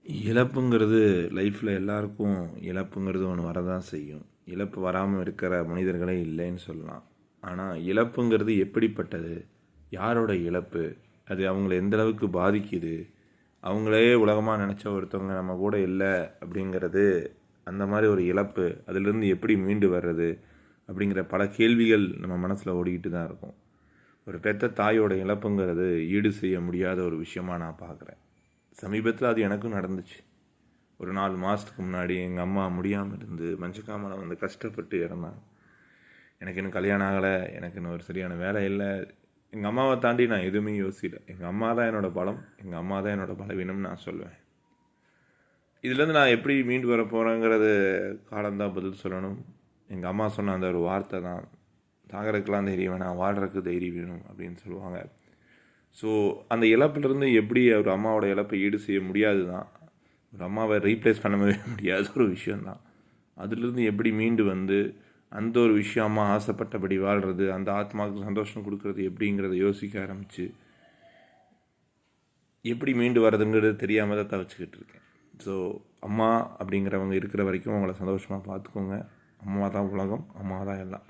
இழப்புங்கிறது லைஃப்பில் எல்லாருக்கும் இழப்புங்கிறது ஒன்று வரதான் செய்யும். இழப்பு வராமல் இருக்கிற மனிதர்களே இல்லைன்னு சொல்லலாம். ஆனால் இழப்புங்கிறது எப்படிப்பட்டது? யாரோட இழப்பு? அது அவங்கள எந்த அளவுக்கு பாதிக்குது? அவங்களே உலகமாக நினச்ச ஒருத்தவங்க நம்ம கூட இல்லை அப்படிங்கிறது, அந்த மாதிரி ஒரு இழப்பு, அதிலிருந்து எப்படி மீண்டு வர்றது? அப்படிங்கிற பல கேள்விகள் நம்ம மனசில் ஓடிக்கிட்டு தான் இருக்கும். ஒரு பெத்த தாயோட இழப்புங்கிறது ஈடு செய்ய முடியாத ஒரு விஷயமாக நான் பார்க்குறேன். சமீபத்தில் அது எனக்கும் நடந்துச்சு. ஒரு 4 மாதத்துக்கு முன்னாடி எங்கள் அம்மா முடியாமல் இருந்து மஞ்சக்காமலை வந்து கஷ்டப்பட்டு இறந்தாங்க. எனக்கு இன்னும் கல்யாணம் ஆகலை, எனக்கு இன்னும் ஒரு சரியான வேலை இல்லை. எங்கள் அம்மாவை தாண்டி நான் எதுவுமே யோசிக்கல. எங்கள் அம்மா தான் என்னோடய பலம், எங்கள் அம்மா தான் என்னோடய பலவீனம்னு நான் சொல்லுவேன். இதுலேருந்து நான் எப்படி மீண்டு வர போகிறேங்கிறது காலம்தான் பதில் சொல்லணும். எங்கள் அம்மா சொன்ன அந்த ஒரு வார்த்தை தான், தாங்கிறதுக்கெலாம் தைரியம் வேணாம், வாழ்கிறதுக்கு தைரியம் வேணும் அப்படின்னு சொல்லுவாங்க. ஸோ அந்த இழப்புலேருந்து எப்படி ஒரு அம்மாவோட இழப்பை ஈடு செய்ய முடியாது தான், ஒரு அம்மாவை ரீப்ளேஸ் பண்ணவே முடியாத ஒரு விஷயந்தான். அதுலேருந்து எப்படி மீண்டு வந்து அந்த ஒரு விஷயம் அம்மா ஆசைப்பட்டபடி வாழ்கிறது, அந்த ஆத்மாவுக்கு சந்தோஷம் கொடுக்குறது எப்படிங்கிறத யோசிக்க ஆரம்பித்து எப்படி மீண்டு வர்றதுங்கிறது தெரியாமல் தான் தவிச்சுக்கிட்டு இருக்கேன். ஸோ அம்மா அப்படிங்கிறவங்க இருக்கிற வரைக்கும் அவங்கள சந்தோஷமாக பார்த்துக்கோங்க. அம்மா தான் உலகம், அம்மா தான் எல்லாம்.